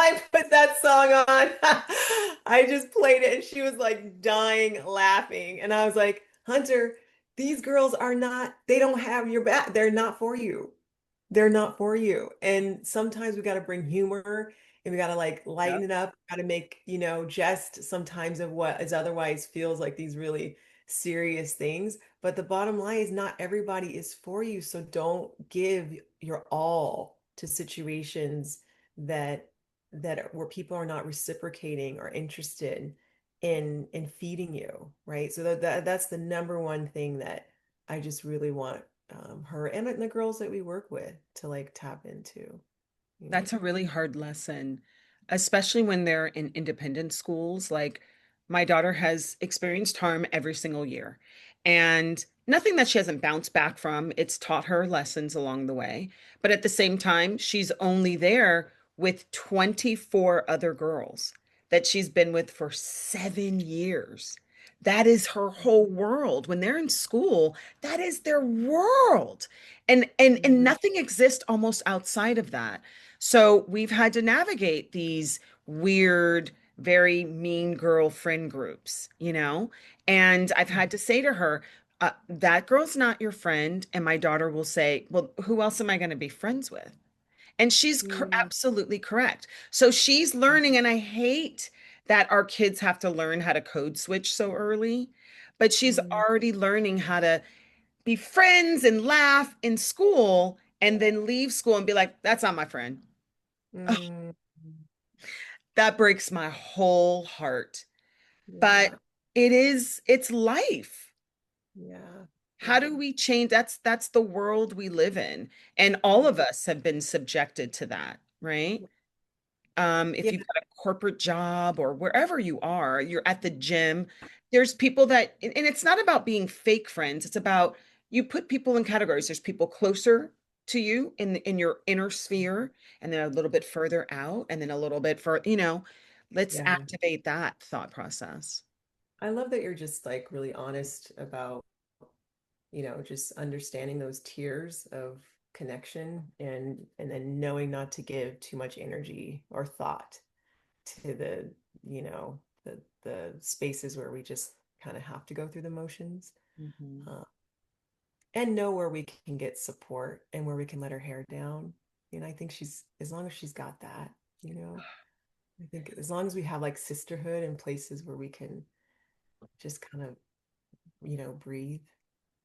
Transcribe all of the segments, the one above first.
I put that song on. I just played it and she was like dying laughing. And I was like, Hunter, these girls are not, they don't have your back. They're not for you. They're not for you. And sometimes we got to bring humor and we got to like Yeah. lighten it up, got to make, jest sometimes of what is otherwise feels like these really serious things. But the bottom line is not everybody is for you. So don't give your all to situations that where people are not reciprocating or interested in feeding you, right? So that's the number one thing that I just really want her and the girls that we work with to like tap into, you know. That's a really hard lesson, especially when they're in independent schools. Like my daughter has experienced harm every single year, and nothing that she hasn't bounced back from. It's taught her lessons along the way. But at the same time, she's only there with 24 other girls that she's been with for 7 years. That is her whole world. When they're in school, that is their world. And Mhm. nothing exists almost outside of that. So we've had to navigate these weird, very mean girl friend groups, you know? And I've had to say to her, that girl's not your friend. And my daughter will say, well, who else am I going to be friends with? And she's Mhm. absolutely correct. So she's learning, and I hate that our kids have to learn how to code switch so early, but she's Mhm. already learning how to be friends and laugh in school and then leave school and be like, that's not my friend. Mhm. That breaks my whole heart. But Yeah. it's life. Yeah. How Yeah. do we change? That's the world we live in. And all of us have been subjected to that, right? If Yeah. you've got a corporate job or wherever you are, you're at the gym, there's people that, and it's not about being fake friends. It's about you put people in categories. There's people closer to you in your inner sphere, and then a little bit further out, and then a little bit further, let's Yeah. activate that thought process. I love that you're just like really honest about, just understanding those tiers of connection and then knowing not to give too much energy or thought to the spaces where we just kind of have to go through the motions. Mhm. uh, and know where we can get support and where we can let her hair down. I think she's as long as she's got that, you know, I think as long as we have like sisterhood and places where we can just kind of, breathe,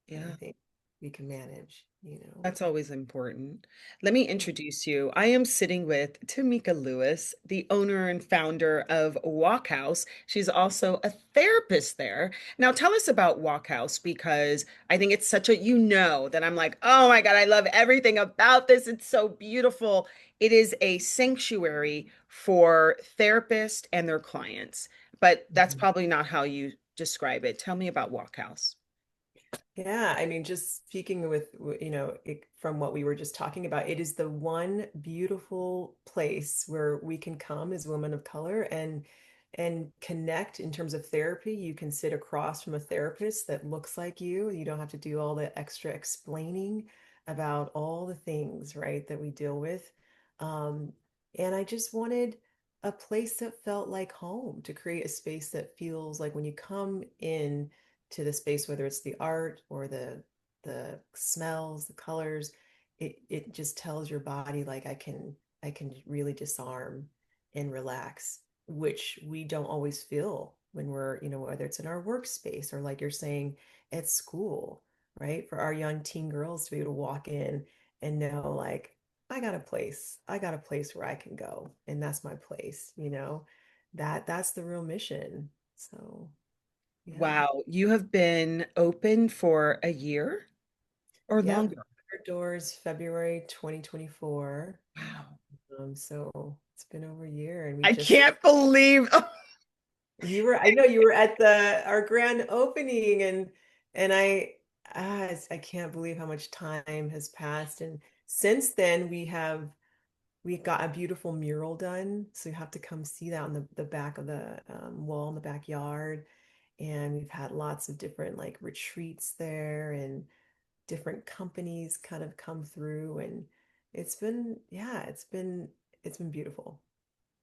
I Yeah. think we can manage. That's always important. Let me introduce you. I am sitting with Tamika Lewis, the owner and founder of WOC HOUSE. She's also a therapist there. Now, tell us about WOC HOUSE because I think it's such a, that I'm like, oh my God, I love everything about this. It's so beautiful. It is a sanctuary for therapists and their clients, but that's Mhm. probably not how you describe it. Tell me about WOC HOUSE. Yeah, I mean, just speaking with, from what we were just talking about, it is the one beautiful place where we can come as women of color and connect in terms of therapy. You can sit across from a therapist that looks like you. You don't have to do all the extra explaining about all the things, right, that we deal with. Um, and I just wanted a place that felt like home, to create a space that feels like when you come in to the space, whether it's the art or the smells, the colors, it just tells your body like I can really disarm and relax, which we don't always feel when we're, whether it's in our workspace or like you're saying at school, right? For our young teen girls to be able to walk in and know like I got a place where I can go, and that's my place. That's the real mission. So yeah. Wow, you have been open for a year or Yep. longer. Our doors February 2024. Wow. So it's been over a year and we I just can't believe. I know you were at the our grand opening, and I can't believe how much time has passed. And since then we got a beautiful mural done. So you have to come see that on the back of the wall in the backyard. And we've had lots of different like retreats there, and different companies kind of come through, and it's been, yeah, it's been beautiful.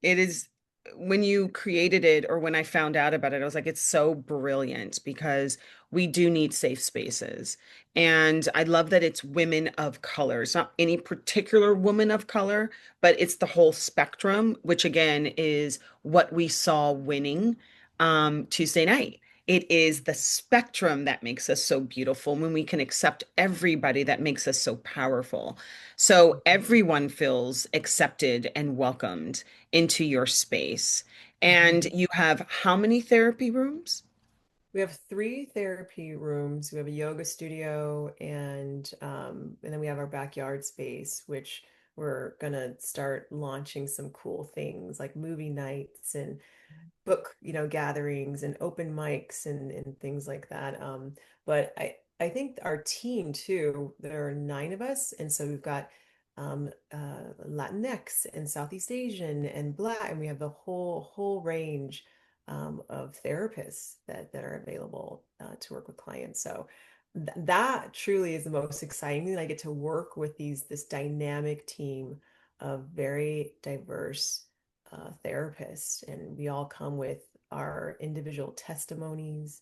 It is when you created it or when I found out about it, I was like, it's so brilliant because we do need safe spaces. And I love that it's women of color. It's not any particular woman of color, but it's the whole spectrum, which again is what we saw winning Tuesday night. It is the spectrum that makes us so beautiful. When we can accept everybody, that makes us so powerful. So everyone feels accepted and welcomed into your space. And Mhm. you have how many therapy rooms? We have three therapy rooms. We have a yoga studio, and then we have our backyard space, which we're gonna start launching some cool things like movie nights and book, gatherings and open mics and things like that. But I think our team too, there are nine of us, and so we've got Latinx and Southeast Asian and Black, and we have the whole range of therapists that are available to work with clients. So that truly is the most exciting thing. I get to work with this dynamic team of very diverse therapists, and we all come with our individual testimonies,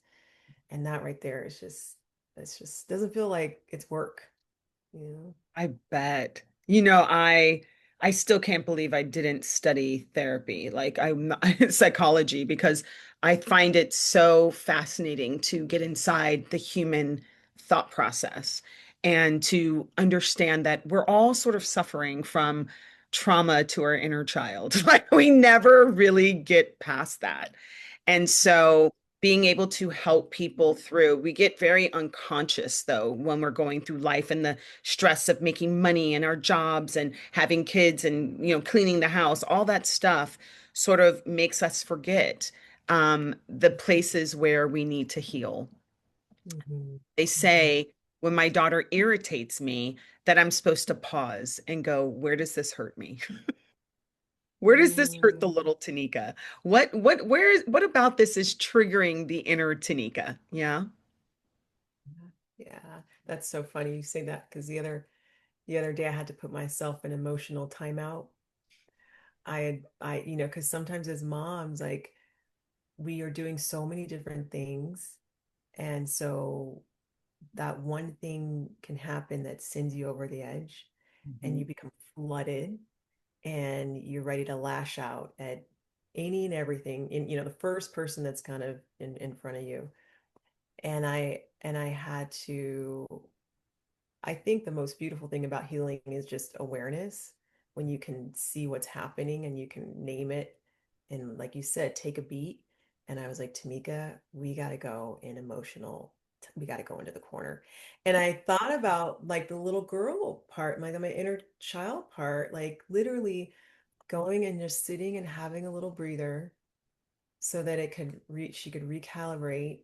and that right there is just it's just doesn't feel like it's work, you know? I bet. I still can't believe I didn't study therapy, like I'm not, psychology, because I find it so fascinating to get inside the human thought process and to understand that we're all sort of suffering from trauma to our inner child. Like we never really get past that. And so being able to help people through, we get very unconscious though when we're going through life and the stress of making money and our jobs and having kids and cleaning the house, all that stuff sort of makes us forget the places where we need to heal. Mhm. They Mhm. say when my daughter irritates me that I'm supposed to pause and go, where does this hurt me? Where does this hurt the Mm. little Tanika? What about this is triggering the inner Tanika? Yeah. Yeah, that's so funny you say that because the other day I had to put myself in emotional timeout. Because sometimes as moms, like we are doing so many different things, and so that one thing can happen that sends you over the edge, and Mhm. you become flooded, and you're ready to lash out at any and everything in the first person that's kind of in front of you. And I had to I think the most beautiful thing about healing is just awareness, when you can see what's happening and you can name it. And like you said, take a beat. And I was like, Tamika, we got to go in emotional, we got to go into the corner. And I thought about like the little girl part, my inner child part, like literally going and just sitting and having a little breather so that she could recalibrate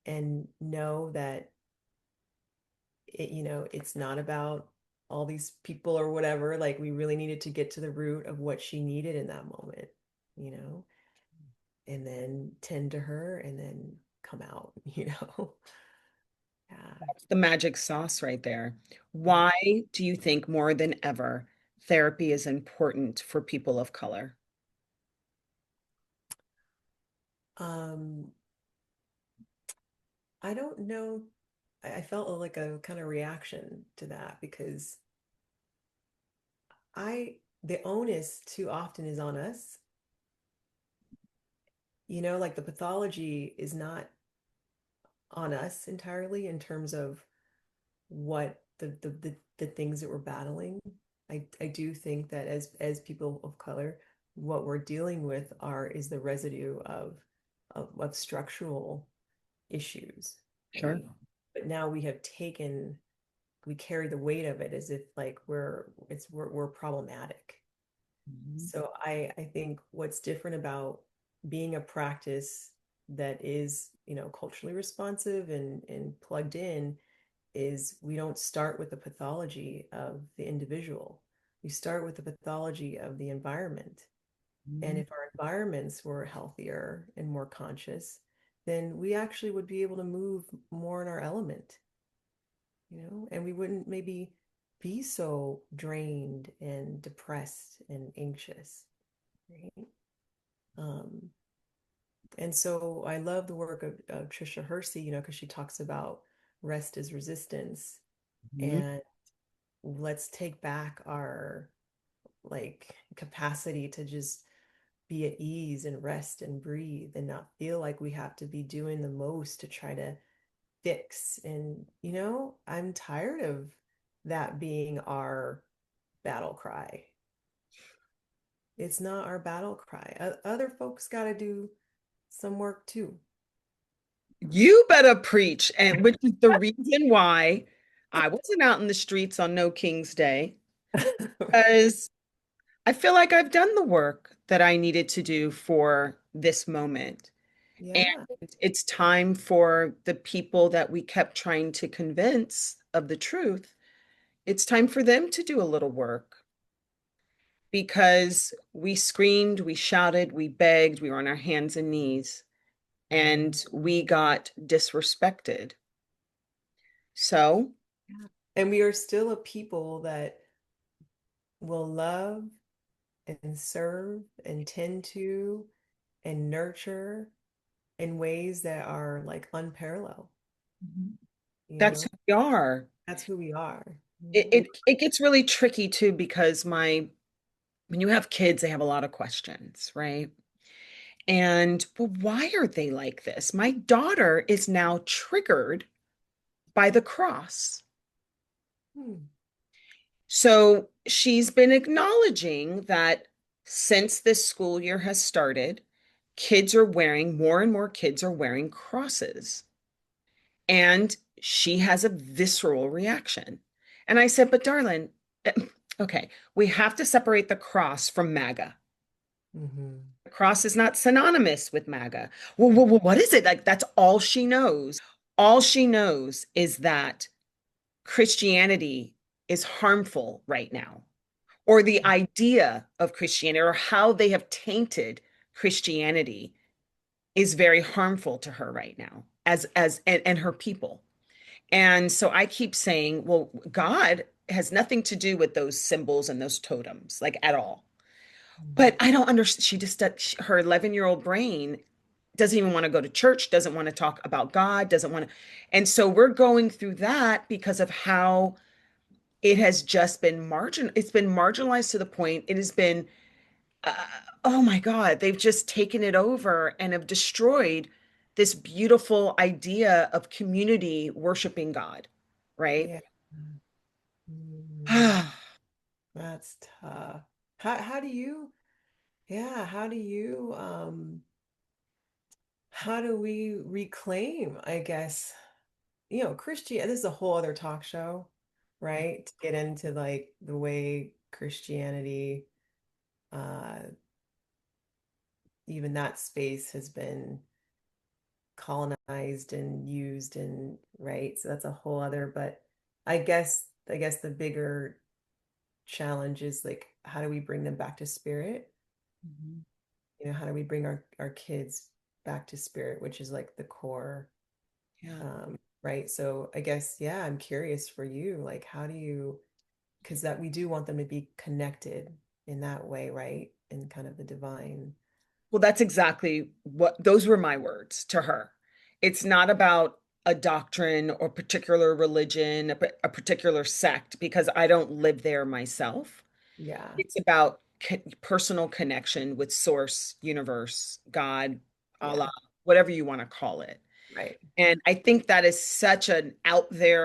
and know that it's not about all these people or whatever. Like we really needed to get to the root of what she needed in that moment, you know, and then tend to her and then come out, you know. Yeah. The magic sauce right there. Yeah. Why do you think more than ever therapy is important for people of color? Um, I don't know. I felt like a kind of reaction to that because the onus too often is on us. Like the pathology is not on us entirely in terms of what the things that we're battling. I do think that as people of color, what we're dealing with is the residue of structural issues, Sure. right? But now we carry the weight of it as if like we're problematic. Mhm. So I think what's different about being a practice that is, culturally responsive and plugged in is we don't start with the pathology of the individual. We start with the pathology of the environment. And Mhm. if our environments were healthier and more conscious, then we actually would be able to move more in our element, and we wouldn't maybe be so drained and depressed and anxious. right? Um, and so I love the work of Trisha Hersey, because she talks about rest is resistance, Mhm. and let's take back our like capacity to just be at ease and rest and breathe and not feel like we have to be doing the most to try to fix. And, I'm tired of that being our battle cry. It's not our battle cry. Other folks got to do some work too. You better preach, and which is the reason why I wasn't out in the streets on No King's Day, because I feel like I've done the work that I needed to do for this moment. And Yeah. it's time for the people that we kept trying to convince of the truth. It's time for them to do a little work because we screamed, we shouted, we begged, we were on our hands and knees, and we got disrespected. So, Yeah. And we are still a people that will love and serve and tend to and nurture in ways that are like unparalleled. mhm, You that's who know, we are. that's who we are. It, it gets really tricky too because when you have kids, they have a lot of questions, right? And well, why are they like this? My daughter is now triggered by the cross. Hmm. So she's been acknowledging that since this school year has started, more and more kids are wearing crosses. And she has a visceral reaction. And I said, but darling, okay, we have to separate the cross from MAGA. Hmm. The cross is not synonymous with MAGA. Well, what is it? Like, that's all she knows. All she knows is that Christianity is harmful right now, or the idea of Christianity, or how they have tainted Christianity is very harmful to her right now, and her people. And so I keep saying, well, God has nothing to do with those symbols and those totems, like at all. But I don't understand. She just, her 11-year-old brain doesn't even want to go to church, doesn't want to talk about God, doesn't want to. And so we're going through that because of how it has just been it's been marginalized to the point it has been, uh, oh my God, they've just taken it over and have destroyed this beautiful idea of community worshiping God, right? Yeah. Mm. That's tough. How do you, yeah, how do we reclaim, I guess, Christian, this is a whole other talk show, right? To get into like the way Christianity, uh, even that space has been colonized and used and right. So that's a whole other, but I guess the bigger challenge is like how do we bring them back to spirit? Mhm. How do we bring our kids back to spirit, which is like the core, Yeah. right? So I guess, yeah, I'm curious for you, like how do you, because that we do want them to be connected in that way, right? In kind of the divine. Well, that's exactly what those were my words to her. It's not about a doctrine or particular religion, a particular sect, because I don't live there myself. Yeah. It's about personal connection with source, universe, God, Allah, Yeah. whatever you want to call it. Right. And I think that is such an out there